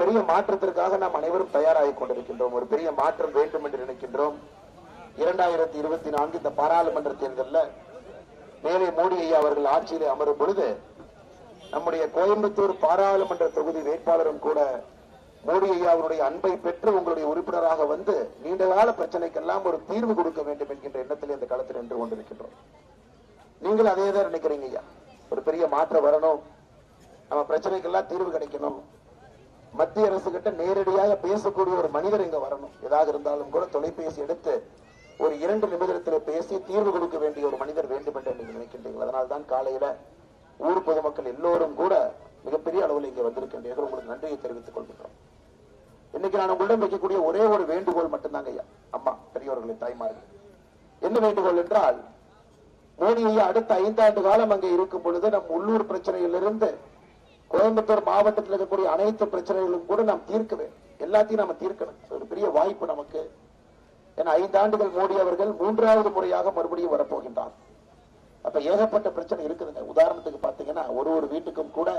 பெரிய மாற்றத்திற்காக நாம் அனைவரும் தயாராகிக் கொண்டிருக்கின்றோம். ஒரு பெரிய மாற்றம் வேண்டும் என்று நினைக்கின்றோம். 2024 இந்த பாராளுமன்ற தேர்தலில் மேலே மோடி ஐயா அவர்கள் ஆட்சியிலே அமரும் பொழுது நம்முடைய கோயம்புத்தூர் பாராளுமன்ற தொகுதி வேட்பாளரும் கூட மோடி ஐயா அவருடைய அன்பை பெற்று உங்களுடைய உறுப்பினராக வந்து நீண்டகால பிரச்சனைக்கெல்லாம் ஒரு தீர்வு கொடுக்க வேண்டும் என்கின்ற எண்ணத்தில் இந்த களத்தில் நின்று கொண்டிருக்கின்றோம். நீங்கள் அதே தான் நினைக்கிறீங்க ஐயா. ஒரு பெரிய மாற்றம் வரணும், நம்ம பிரச்சனைக்கெல்லாம் தீர்வு கிடைக்கணும், மத்திய அரசு கிட்ட நேரடியாக பேசக்கூடிய ஒரு மனிதர் இங்க வரணும். ஏதாக இருந்தாலும் கூட தொலைபேசி எடுத்து ஒரு 2 நிமிடத்தில் பேசி தீர்வு கொடுக்க வேண்டிய ஒரு மனிதர் வேண்டும் என்று நீங்க நினைக்கின்றீர்கள். அதனால்தான் காலையில ஊர் பொதுமக்கள் எல்லோரும் கூட மிகப்பெரிய அளவில் இங்க வந்திருக்கின்றீர்கள். உங்களுக்கு நன்றியை தெரிவித்துக் கொள்கின்றோம். இன்னைக்கு நான் உங்களிடம் வைக்கக்கூடிய ஒரே ஒரு வேண்டுகோள் மட்டும்தாங்க ஐயா. அம்மா பெரியவர்களின் தாய்மார்கள், என்ன வேண்டுகோள் என்றால், மோடி ஐயா அடுத்த 5 ஆண்டு காலம் அங்கே இருக்கும் பொழுது நம் உள்ளூர் பிரச்சனையிலிருந்து கோயம்புத்தூர் மாவட்டத்தில் இருக்கக்கூடிய அனைத்து பிரச்சனைகளும் கூட நாம் தீர்க்க வேண்டும். எல்லாத்தையும் நாம தீர்க்கணும். ஒரு பெரிய வாய்ப்பு நமக்கு. ஏன்னா 5 ஆண்டுகள் மோடி அவர்கள் 3வது முறையாக மறுபடியும் வரப்போகின்றார். அப்ப ஏகப்பட்ட பிரச்சனை இருக்குதுங்க. உதாரணத்துக்கு பாத்தீங்கன்னா ஒரு வீட்டுக்கும் கூட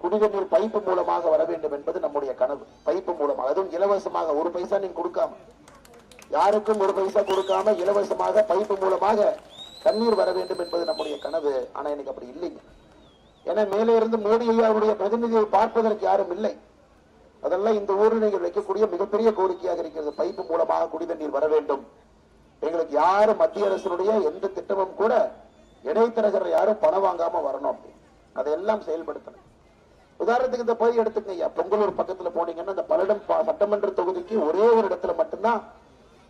குடிநீர் பைப்பு மூலமாக வர வேண்டும் என்பது நம்முடைய கனவு. பைப்பு மூலமாக, அதுவும் இலவசமாக, ஒரு பைசா நீங்க கொடுக்காம, யாருக்கும் ஒரு பைசா கொடுக்காம இலவசமாக பைப்பு மூலமாக தண்ணீர் வர வேண்டும் என்பது நம்முடைய கனவு. ஆனா எனக்கு அப்படி இல்லைங்க. ஏன்னா மேலே இருந்து மோடி ஐயாவுடைய பிரதிநிதியை பார்ப்பதற்கு யாரும் இல்லை. அதெல்லாம் இந்த ஊரில் நீங்கள் வைக்கக்கூடிய மிகப்பெரிய கோரிக்கையாக இருக்கிறது. பைப்பு மூலமாக குடிநீர் வர வேண்டும். எங்களுக்கு யாரும் மத்திய அரசினுடைய எந்த திட்டமும் கூட இடைத்தரகர் யாரும் பணம் வாங்காம வரணும். அதையெல்லாம் செயல்படுத்தணும். உதாரணத்துக்கு இந்த பகுதி எடுத்துக்கங்க. பொங்கலூர் பக்கத்துல போனீங்கன்னா இந்த பல்லடம் சட்டமன்ற தொகுதிக்கு ஒரே ஒரு இடத்துல மட்டும்தான்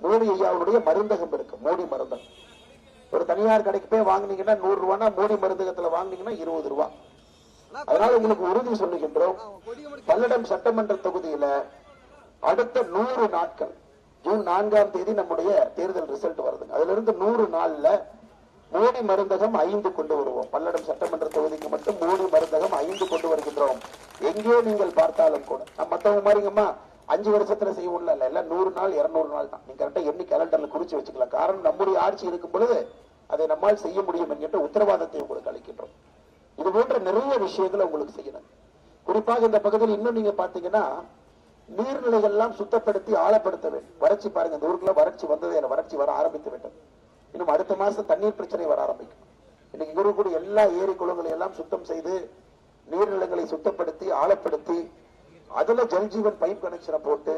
மோடி ஐயாவுடைய மருந்தகம் இருக்கு. மோடி மருந்தகம். ஒரு தனியார் கடைக்கு போய் வாங்கினீங்கன்னா 100 ரூபானா மோடி மருந்தகத்துல வாங்கினீங்கன்னா 20 ரூபாய். அதனால உங்களுக்கு உறுதி சொல்லுகின்றோம், பல்லடம் சட்டமன்ற தொகுதியில அடுத்த 100 நாட்கள், ஜூன் 4ஆம் தேதி நம்முடைய தேர்தல் ரிசல்ட் வருதுங்க. அதுல இருந்து 100 நாள்ல மோடி மருந்தகம் 5 கொண்டு வருவோம். பல்லடம் சட்டமன்ற தொகுதிக்கு மட்டும் மோடி மருந்தகம் 5 கொண்டு வருகின்றோம். எங்கே நீங்கள் பார்த்தாலும் கூட மத்தவங்க மாதிரிங்கம்மா 5 வருஷத்துல செய்வோம்ல, எல்லாம் 100 நாள் 200 நாள் தான். நீங்க கரெக்டா எண்ணி கேலண்டர்ல குறிச்சு வச்சுக்கலாம். காரணம் நம்முடைய ஆட்சி இருக்கும் பொழுது அதை நம்மால் செய்ய முடியும் என்கின்ற உத்தரவாதத்தை உங்களுக்கு அளிக்கின்றோம். இது போன்ற நிறைய விஷயங்களை உங்களுக்கு செய்யணும். குறிப்பாக இந்த பகுதியில் இன்னும் நீங்க பாத்தீங்கன்னா நீர்நிலைகள் எல்லாம் சுத்தப்படுத்தி ஆழப்படுத்த வேண்டும். வறட்சி பாருங்க, இந்த ஊருக்குள்ள வறட்சி வந்தது, வறட்சி வர ஆரம்பித்து விட்டது. இன்னும் அடுத்த மாசம் தண்ணீர் பிரச்சனை வர ஆரம்பிக்கும். இன்னைக்கு இருக்கக்கூடிய எல்லா ஏரி குளங்களை எல்லாம் சுத்தம் செய்து நீர்நிலைகளை சுத்தப்படுத்தி ஆழப்படுத்தி அதுல ஜல்ஜீவன் பைப் கனெக்ஷனை போட்டு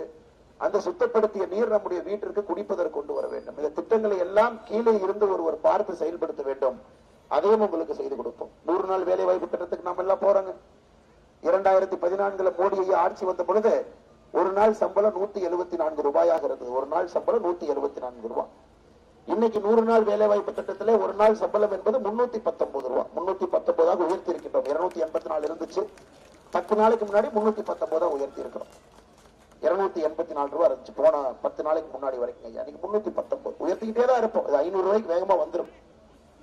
அந்த சுத்தப்படுத்திய நீர் நம்முடைய வீட்டிற்கு குடிப்பதற்கு கொண்டு வர வேண்டும். இந்த திட்டங்களை எல்லாம் கீழே இருந்து ஒருவர் பார்த்து செயல்படுத்த வேண்டும். அதையும் உங்களுக்கு செய்து கொடுப்போம். 100 நாள் வேலை வாய்ப்பு திட்டத்துக்கு நாம எல்லாம் போறாங்க. 2014 மோடி ஐயா ஆட்சி வந்த பொழுது ஒரு நாள் சம்பளம் 174 ரூபாயாக இருந்தது. ஒரு நாள் சம்பளம் 174 ரூபாய். இன்னைக்கு 100 நாள் வேலை வாய்ப்பு திட்டத்திலே ஒரு நாள் சம்பளம் என்பது 319 ரூபாய். 319 உயர்த்தி இருக்கின்றோம். 284 இருந்துச்சு. 10 நாளைக்கு முன்னாடி 319 உயர்த்தி இருக்கிறோம். 284 ரூபாய் இருந்துச்சு போன 10 நாளைக்கு முன்னாடி வரைக்கும். இன்னைக்கு 319 உயர்த்திக்கிட்டே தான் இருப்போம். 500 ரூபாய்க்கு வேகமா வந்துடும்.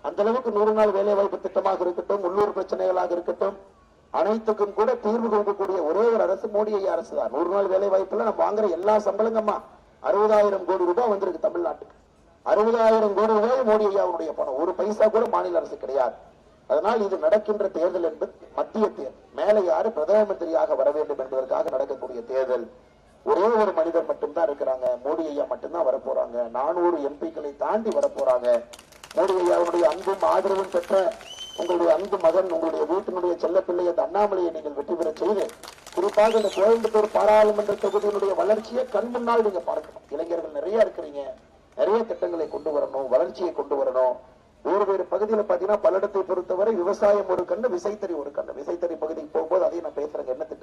அந்த அளவுக்கு 100 நாள் வேலை வாய்ப்பு திட்டமாக இருக்கட்டும், உள்ளூர் பிரச்சனைகளாக இருக்கட்டும், அனைத்துக்கும் கூட தீர்வு கொடுக்கக்கூடிய ஒரே ஒரு அரசு மோடி ஐயா அரசு தான். 100 நாள் வேலை வாய்ப்புல நம்ம வாங்குற எல்லா சம்பளங்கம்மா 60,000 கோடி ரூபாய் வந்திருக்கு தமிழ்நாட்டுக்கு. 60,000 கோடி ரூபாய் மோடி ஐயாவுடைய பணம். ஒரு பைசா கூட மாநில அரசு கிடையாது. அதனால் இது நடக்கின்ற தேர்தல் என்பது மத்திய தேர்தல். மேலே யாரு பிரதம மந்திரியாக வர வேண்டும் என்பதற்காக நடக்கக்கூடிய தேர்தல். ஒரே ஒரு மனிதர் மட்டும்தான் இருக்கிறாங்க. மோடி ஐயா மட்டும்தான் வரப்போறாங்க. 400 எம்பிக்களை தாண்டி வரப்போறாங்க. மோடி ஐயாவுடைய அன்பும் ஆதரவும் பெற்ற உங்களுடைய அன்பு மகன், உங்களுடைய வீட்டினுடைய செல்ல பிள்ளை அந்த அண்ணாமலையை நீங்கள் வெற்றி பெற செய்து, குறிப்பாக இந்த கோயம்புத்தூர் பாராளுமன்ற தொகுதியினுடைய வளர்ச்சியை கண் முன்னால் நீங்க பார்க்கணும். இளைஞர்கள் நிறைய இருக்கிறீங்க, நிறைய திட்டங்களை கொண்டு வரணும், வளர்ச்சியை கொண்டு வரணும். வேறு பகுதியில் பாத்தீங்கன்னா பல்லடத்தை பொறுத்தவரை விவசாயம் ஒரு கண்ணு, விசைத்தறி ஒரு கண்ணு. விசைத்தறி பகுதிக்கு போகும்போது அதையும் நான் பேசுறேன். என்ன திட்டம்